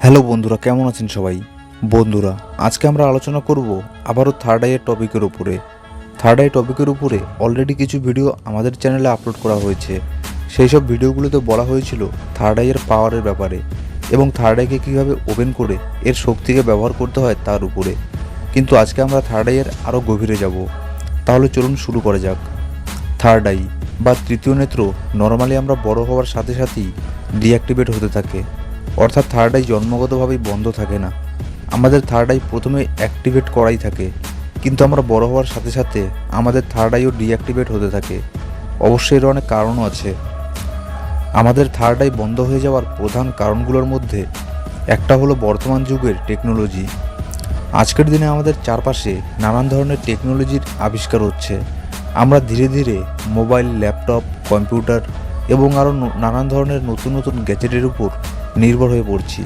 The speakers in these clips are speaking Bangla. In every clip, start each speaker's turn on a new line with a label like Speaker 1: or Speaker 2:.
Speaker 1: হ্যালো বন্ধুরা, কেমন আছেন সবাই? বন্ধুরা, আজকে আমরা আলোচনা করব আবারও থার্ড আইয়ের টপিকের উপরে। থার্ড আই টপিকের উপরে অলরেডি কিছু ভিডিও আমাদের চ্যানেলে আপলোড করা হয়েছে। সেই সব ভিডিওগুলোতে বলা হয়েছিল থার্ড আইয়ের পাওয়ারের ব্যাপারে এবং থার্ড আইকে কীভাবে ওপেন করে এর শক্তিকে ব্যবহার করতে হয় তার উপরে। কিন্তু আজকে আমরা থার্ড আইয়ের আরও গভীরে যাব। তাহলে চলুন শুরু করা যাক। থার্ড আই বা তৃতীয় নেত্র নর্মালি আমরা বড় হওয়ার সাথে সাথেই ডিঅ্যাক্টিভেট হতে থাকে, অর্থাৎ থার্ড আই জন্মগতভাবেই বন্ধ থাকে না। আমাদের থার্ড আই প্রথমে অ্যাক্টিভেট করাই থাকে, কিন্তু আমরা বড় হওয়ার সাথে সাথে আমাদের থার্ড আইও ডিঅ্যাক্টিভেট হতে থাকে। অবশ্যই এর অনেক কারণও আছে। আমাদের থার্ড আই বন্ধ হয়ে যাওয়ার প্রধান কারণগুলোর মধ্যে একটা হলো বর্তমান যুগের টেকনোলজি। আজকের দিনে আমাদের চারপাশে নানান ধরনের টেকনোলজির আবিষ্কার হচ্ছে। আমরা ধীরে ধীরে মোবাইল, ল্যাপটপ, কম্পিউটার এবং আরও নানান ধরনের নতুন নতুন গ্যাজেটের উপর নির্ভর হয়ে পড়ছি।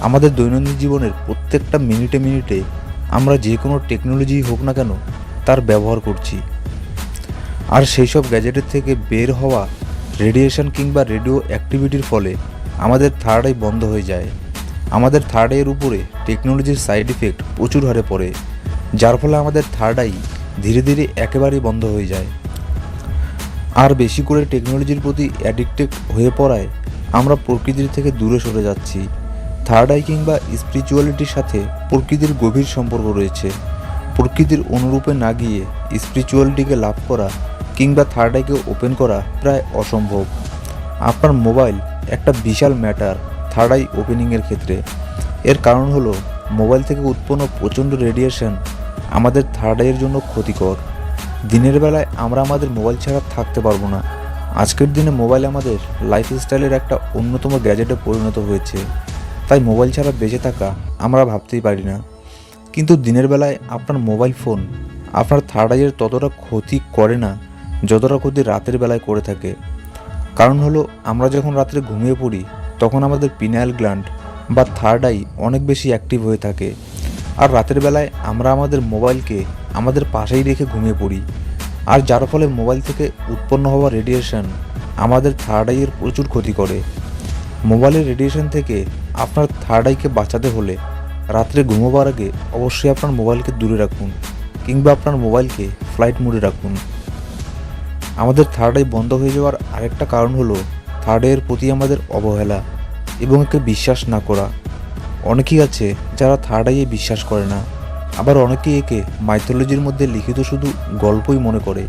Speaker 1: আমাদের দৈনন্দিন জীবনের প্রত্যেকটা মিনিটে মিনিটে আমরা যে কোনো টেকনোলজি হোক না কেন তার ব্যবহার করছি। আর সেই সব গ্যাজেটের থেকে বের হওয়া রেডিয়েশন কিংবা রেডিও অ্যাক্টিভিটির ফলে আমাদের থার্ড আই বন্ধ হয়ে যায়। আমাদের থার্ড আইয়ের উপরে টেকনোলজির সাইড ইফেক্ট প্রচুর হারে পড়ে, যার ফলে আমাদের থার্ড আই ধীরে ধীরে একেবারেই বন্ধ হয়ে যায়। আর বেশি করে টেকনোলজির প্রতি অ্যাডিক্টেড হয়ে পড়ায় আমরা প্রকৃতির থেকে দূরে সরে যাচ্ছি। থার্ড আই কিংবা স্পিরিচুয়ালিটির সাথে প্রকৃতির গভীর সম্পর্ক রয়েছে। প্রকৃতির অনুরূপে না গিয়ে স্পিরিচুয়ালিটিকে লাভ করা কিংবা থার্ড আইকে ওপেন করা প্রায় অসম্ভব। আপনার মোবাইল একটা বিশাল ম্যাটার থার্ড আই ওপেনিংয়ের ক্ষেত্রে। এর কারণ হলো মোবাইল থেকে উৎপন্ন প্রচণ্ড রেডিয়েশন আমাদের থার্ড আইয়ের জন্য ক্ষতিকর। দিনের বেলায় আমরা আমাদের মোবাইল ছাড়া থাকতে পারবো না। আজকের দিনে মোবাইল আমাদের লাইফস্টাইলের একটা অন্যতম গ্যাজেটে পরিণত হয়েছে, তাই মোবাইল ছাড়া বেঁচে থাকা আমরা ভাবতেই পারি না। কিন্তু দিনের বেলায় আপনার মোবাইল ফোন আপনার থার্ড আইয়ের ততটা ক্ষতি করে না যতটা ক্ষতি রাতের বেলায় করে থাকে। কারণ হলো আমরা যখন রাত্রে ঘুমিয়ে পড়ি তখন আমাদের পিনাইল গ্ল্যান্ড বা থার্ড আই অনেক বেশি অ্যাক্টিভ হয়ে থাকে, আর রাতের বেলায় আমরা আমাদের মোবাইলকে আমাদের পাশেই রেখে ঘুমিয়ে পড়ি। আর যার ফলে মোবাইল থেকে উৎপন্ন হওয়া রেডিয়েশন আমাদের থার্ড আইয়ের প্রচুর ক্ষতি করে। মোবাইলের রেডিয়েশন থেকে আপনার থার্ড আইকে বাঁচাতে হলে রাত্রে ঘুমোবার আগে অবশ্যই আপনার মোবাইলকে দূরে রাখুন কিংবা আপনার মোবাইলকে ফ্লাইট মোডে রাখুন। আমাদের থার্ড আই বন্ধ হয়ে যাওয়ার আরেকটা কারণ হলো থার্ড আইয়ের প্রতি আমাদের অবহেলা এবং একে বিশ্বাস না করা। অনেকেই আছে যারা থার্ড আইয়ে বিশ্বাস করে না, আবার অনেকেই একে মাইথোলজির মধ্যে লিখিত শুধু গল্পই মনে করে।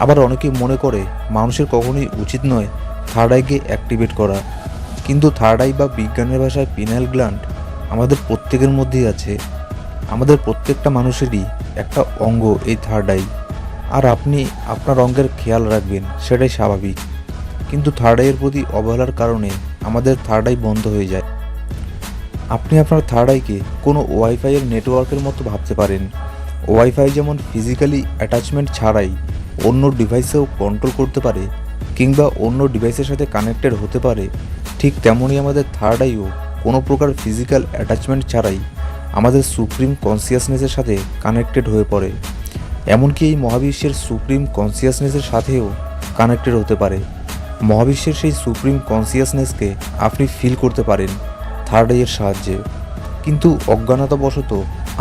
Speaker 1: আবার অনেকেই মনে করে মানুষের কখনোই উচিত নয় থার্ড আইকে অ্যাক্টিভেট করা। কিন্তু থার্ড আই বা বিজ্ঞানের ভাষায় পিনাইল গ্ল্যান্ড আমাদের প্রত্যেকের মধ্যেই আছে। আমাদের প্রত্যেকটা মানুষেরই একটা অঙ্গ এই থার্ড আই, আর আপনি আপনার অঙ্গের খেয়াল রাখবেন সেটাই স্বাভাবিক। কিন্তু থার্ড আইয়ের প্রতি অবহেলার কারণে আমাদের থার্ড আই বন্ধ হয়ে যায়। আপনি আপনার থার্ড আইকে কোনো ওয়াইফাইয়ের নেটওয়ার্কের মতো ভাবতে পারেন। ওয়াইফাই যেমন ফিজিক্যালি অ্যাটাচমেন্ট ছাড়াই অন্য ডিভাইসেও কন্ট্রোল করতে পারে কিংবা অন্য ডিভাইসের সাথে কানেক্টেড হতে পারে, ঠিক তেমনই আমাদের থার্ড আইও কোনো প্রকার ফিজিক্যাল অ্যাটাচমেন্ট ছাড়াই আমাদের সুপ্রিম কনসিয়াসনেসের সাথে কানেক্টেড হয়ে পড়ে। এমনকি এই মহাবিশ্বের সুপ্রিম কনসিয়াসনেসের সাথেও কানেক্টেড হতে পারে। মহাবিশ্বের সেই সুপ্রিম কনসিয়াসনেসকে আপনি ফিল করতে পারেন থার্ড আইয়ের সাহায্যে। কিন্তু অজ্ঞানতাবশত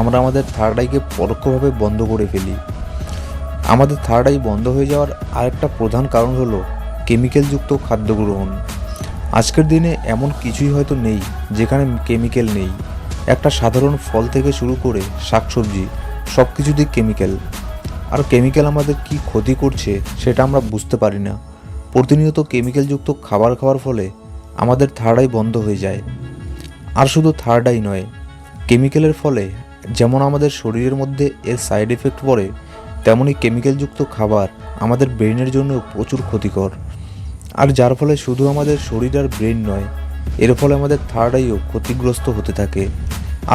Speaker 1: আমরা আমাদের থার্ড আইকে পরোক্ষভাবে বন্ধ করে ফেলি। আমাদের থার্ড আই বন্ধ হয়ে যাওয়ার আরেকটা প্রধান কারণ হলো কেমিক্যালযুক্ত খাদ্য গ্রহণ। আজকের দিনে এমন কিছুই হয়তো নেই যেখানে কেমিক্যাল নেই। একটা সাধারণ ফল থেকে শুরু করে শাকসবজি সব কিছুতেই কেমিক্যাল। আর কেমিক্যাল আমাদের কি ক্ষতি করছে সেটা আমরা বুঝতে পারি না। প্রতিনিয়ত কেমিক্যালযুক্ত খাবার খাওয়ার ফলে আমাদের থার্ড আই বন্ধ হয়ে যায়। আর শুধু থার্ড আই নয়, কেমিক্যালের ফলে যেমন আমাদের শরীরের মধ্যে এর সাইড এফেক্ট পড়ে, তেমনই কেমিক্যালযুক্ত খাবার আমাদের ব্রেনের জন্য প্রচুর ক্ষতিকর। আর যার ফলে শুধু আমাদের শরীর আর ব্রেন নয়, এর ফলে আমাদের থার্ড আইও ক্ষতিগ্রস্ত হতে থাকে।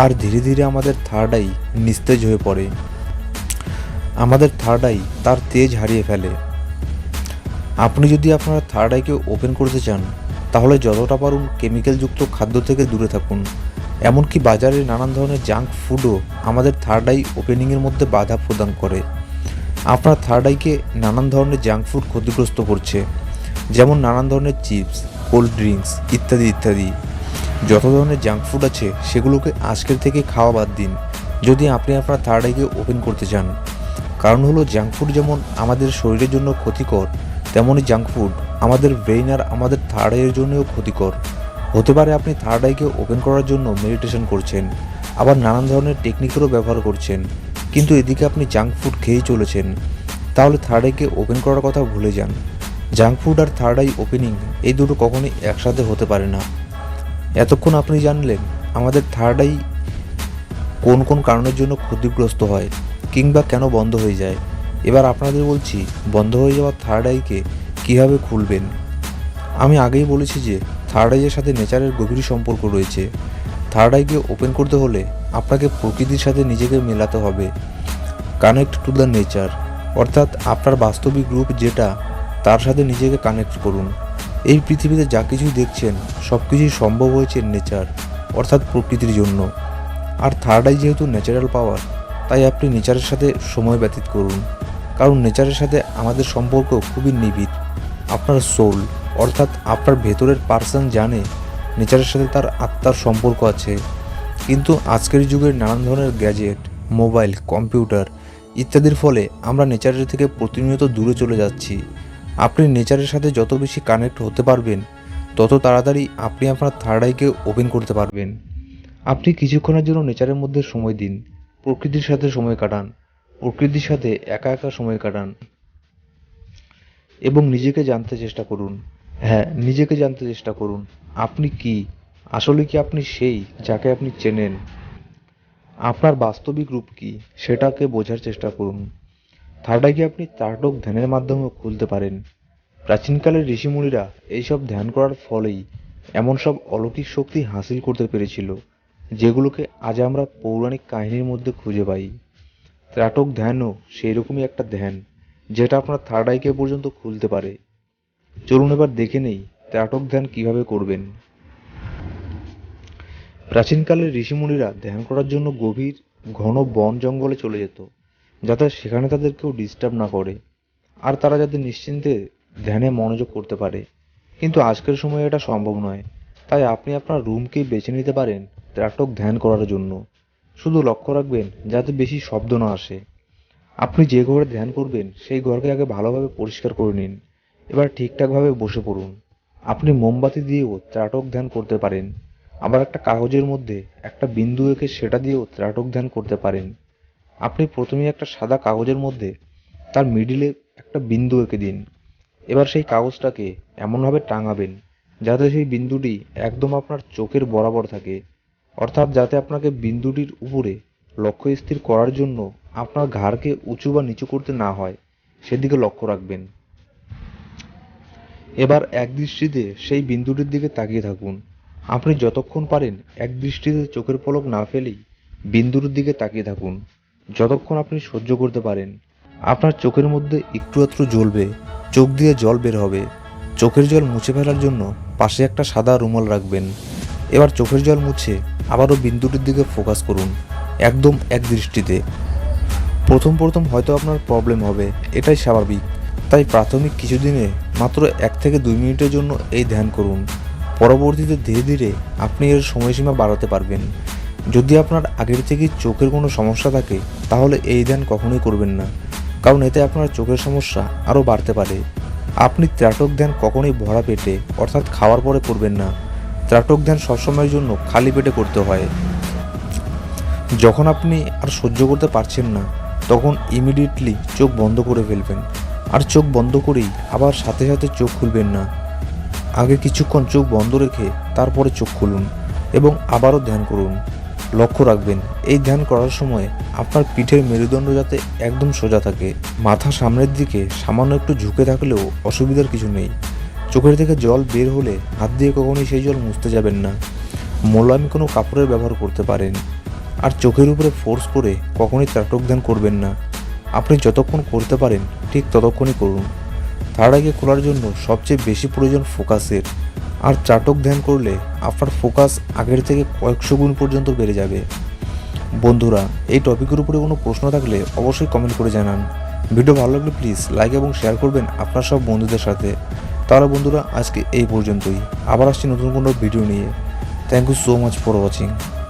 Speaker 1: আর ধীরে ধীরে আমাদের থার্ড আই নিস্তেজ হয়ে পড়ে। আমাদের থার্ড আই তার তেজ হারিয়ে ফেলে। আপনি যদি আপনার থার্ড আইকে ওপেন করতে চান তাহলে যতটা পারুন কেমিক্যালযুক্ত খাদ্য থেকে দূরে থাকুন। এমনকি বাজারে নানান ধরনের জাঙ্ক ফুডও আমাদের থার্ড আই ওপেনিংয়ের মধ্যে বাধা প্রদান করে। আপনার থার্ড আইকে নানান ধরনের জাঙ্ক ফুড ক্ষতিগ্রস্ত করছে, যেমন নানান ধরনের চিপস, কোল্ড ড্রিঙ্কস ইত্যাদি ইত্যাদি। যত ধরনের জাঙ্ক ফুড আছে সেগুলোকে আজকের থেকে খাওয়া বাদ দিন যদি আপনি আপনার থার্ড আইকে ওপেন করতে চান। কারণ হলো জাঙ্ক ফুড যেমন আমাদের শরীরের জন্য ক্ষতিকর, তেমনই জাঙ্ক ফুড আমাদের ব্রেইন আর আমাদের থার্ড আইয়ের জন্যও ক্ষতিকর। হতে পারে আপনি থার্ড আইকে ওপেন করার জন্য মেডিটেশন করছেন, আবার নানান ধরনের টেকনিকেরও ব্যবহার করছেন, কিন্তু এদিকে আপনি জাঙ্ক ফুড খেয়েই চলেছেন। তাহলে থার্ড আইকে ওপেন করার কথা ভুলে যান। জাঙ্ক ফুড আর থার্ড আই ওপেনিং এই দুটো কখনোই একসাথে হতে পারে না। এতক্ষণ আপনি জানলেন আমাদের থার্ড আই কোন কোন কারণের জন্য ক্ষতিগ্রস্ত হয় কিংবা কেন বন্ধ হয়ে যায়। এবার আপনাদের বলছি বন্ধ হয়ে যাওয়া থার্ড আইকে কীভাবে খুলবেন। আমি আগেই বলেছি যে থার্ড আইয়ের সাথে নেচারের গভীর সম্পর্ক রয়েছে। থার্ড আইকে ওপেন করতে হলে আপনাকে প্রকৃতির সাথে নিজেকে মেলাতে হবে, কানেক্ট টু দ্য নেচার, অর্থাৎ আপনার বাস্তবিক রূপ যেটা তার সাথে নিজেকে কানেক্ট করুন। এই পৃথিবীতে যা কিছুই দেখছেন সব কিছুই সম্ভব হয়েছে নেচার অর্থাৎ প্রকৃতির জন্য। আর থার্ড আই যেহেতু ন্যাচারাল পাওয়ার, তাই আপনি নেচারের সাথে সময় ব্যতীত করুন, কারণ নেচারের সাথে আমাদের সম্পর্ক খুবই নিবিড়। আপনার সোল অর্থাৎ আপনার ভেতরের পার্সন জানে নেচারের সাথে তার আত্মার সম্পর্ক আছে। কিন্তু আজকের যুগের নানান ধরনের গ্যাজেট, মোবাইল, কম্পিউটার ইত্যাদির ফলে আমরা নেচারের থেকে প্রতিনিয়ত দূরে চলে যাচ্ছি। আপনি নেচারের সাথে যত বেশি কানেক্ট হতে পারবেন তত তাড়াতাড়ি আপনি আপনার থার্ড আইকে ওপেন করতে পারবেন। আপনি কিছুক্ষণের জন্য নেচারের মধ্যে সময় দিন, প্রকৃতির সাথে সময় কাটান, প্রকৃতির সাথে একা একা সময় কাটান এবং নিজেকে জানতে চেষ্টা করুন। হ্যাঁ, নিজেকে জানতে চেষ্টা করুন। আপনি কি আসলে কি আপনি সেই যাকে আপনি চেনেন? আপনার বাস্তবিক রূপ কি সেটাকে বোঝার চেষ্টা করুন। থার্ড আইকে আপনি ত্রাটক ধ্যানের মাধ্যমে খুলতে পারেন। প্রাচীনকালের ঋষিমুনিরা এইসব ধ্যান করার ফলেই এমন সব অলৌকিক শক্তি হাসিল করতে পেরেছিল যেগুলোকে আজ আমরা পৌরাণিক কাহিনীর মধ্যে খুঁজে পাই। ত্রাটক ধ্যানও সেই রকমই একটা ধ্যান যেটা আপনার থার্ড আইকে পর্যন্ত খুলতে পারে। চলুন এবার দেখে নেই ত্রাটক ধ্যান কিভাবে করবেন। প্রাচীনকালের ঋষিমুনিরা ধ্যান করার জন্য গভীর ঘন বন জঙ্গলে চলে যেত, যাতে সেখানে তাদের কেউ ডিস্টার্ব না করে আর তারা যাতে নিশ্চিন্তে ধ্যানে মনোযোগ করতে পারে। কিন্তু আজকের সময়ে এটা সম্ভব নয়, তাই আপনি আপনার রুমকেই বেছে নিতে পারেন ত্রাটক ধ্যান করার জন্য। শুধু লক্ষ্য রাখবেন যাতে বেশি শব্দ না আসে। আপনি যে ঘরে ধ্যান করবেন সেই ঘরকে আগে ভালোভাবে পরিষ্কার করে নিন। এবার ঠিকঠাকভাবে বসে পড়ুন। আপনি মোমবাতি দিয়েও ত্রাটক ধ্যান করতে পারেন, আবার একটা কাগজের মধ্যে একটা বিন্দু এঁকে সেটা দিয়েও ত্রাটক ধ্যান করতে পারেন। আপনি প্রথমে একটা সাদা কাগজের মধ্যে তার মিডিলে একটা বিন্দু এঁকে দিন। এবার সেই কাগজটাকে এমনভাবে টাঙাবেন যাতে সেই বিন্দুটি একদম আপনার চোখের বরাবর থাকে, অর্থাৎ যাতে আপনাকে বিন্দুটির উপরে লক্ষ্য স্থির করার জন্য আপনার ঘাড়কে উঁচু বা নিচু করতে না হয়, সেদিকে লক্ষ্য রাখবেন। এবার এক দৃষ্টিতে সেই বিন্দুটির দিকে তাকিয়ে থাকুন। আপনি যতক্ষণ পারেন এক দৃষ্টিতে চোখের পলক না ফেলেই বিন্দুটির দিকে তাকিয়ে থাকুন, যতক্ষণ আপনি সহ্য করতে পারেন। আপনার চোখের মধ্যে একটু আধটু জ্বলবে, চোখ দিয়ে জল বের হবে। চোখের জল মুছে ফেলার জন্য পাশে একটা সাদা রুমাল রাখবেন। এবার চোখের জল মুছে আবারও বিন্দুটির দিকে ফোকাস করুন, একদম এক দৃষ্টিতে। প্রথম প্রথম হয়তো আপনার প্রবলেম হবে, এটাই স্বাভাবিক। তাই প্রাথমিক কিছুদিনে মাত্র 1 থেকে 2 মিনিটের জন্য এই ধ্যান করুন। পরবর্তীতে ধীরে ধীরে আপনি এর সময়সীমা বাড়াতে পারবেন। যদি আপনার আগের থেকেই চোখের কোনো সমস্যা থাকে তাহলে এই ধ্যান কখনোই করবেন না, কারণ এতে আপনার চোখের সমস্যা আরও বাড়তে পারে। আপনি ত্রাটক ধ্যান কখনোই ভরা পেটে অর্থাৎ খাওয়ার পরে করবেন না। ত্রাটক ধ্যান সবসময়ের জন্য খালি পেটে করতে হয়। যখন আপনি আর সহ্য করতে পারছেন না তখন ইমিডিয়েটলি চোখ বন্ধ করে ফেলবেন, আর চোখ বন্ধ করেই আবার সাথে সাথে চোখ খুলবেন না। আগে কিছুক্ষণ চোখ বন্ধ রেখে তারপরে চোখ খুলুন এবং আবারও ধ্যান করুন। লক্ষ্য রাখবেন এই ধ্যান করার সময় আপনার পিঠের মেরুদণ্ড যাতে একদম সোজা থাকে। মাথা সামনের দিকে সামান্য একটু ঝুঁকে থাকলেও অসুবিধার কিছু নেই। চোখের থেকে জল বের হলে হাত দিয়ে কখনোই সেই জল মুছতে যাবেন না। মোলায়েম কোনো কাপড়ের ব্যবহার করতে পারেন। আর চোখের উপরে ফোর্স করে কখনোই ত্রাটক ধ্যান করবেন না। আপনি যতক্ষণ করতে পারেন ঠিক ততক্ষণই করুন। থার্ড আইকে খোলার জন্য সবচেয়ে বেশি প্রয়োজন ফোকাসের, আর ত্রাটক ধ্যান করলে আপনার ফোকাস আগের থেকে কয়েকশো গুণ পর্যন্ত বেড়ে যাবে। বন্ধুরা, এই টপিকের উপরে কোনো প্রশ্ন থাকলে অবশ্যই কমেন্ট করে জানান। ভিডিও ভালো লাগলে প্লিজ লাইক এবং শেয়ার করবেন আপনার সব বন্ধুদের সাথে। তাহলে বন্ধুরা, আজকে এই পর্যন্তই। আবার আসছি নতুন কোনো ভিডিও নিয়ে। Thank you so much for watching.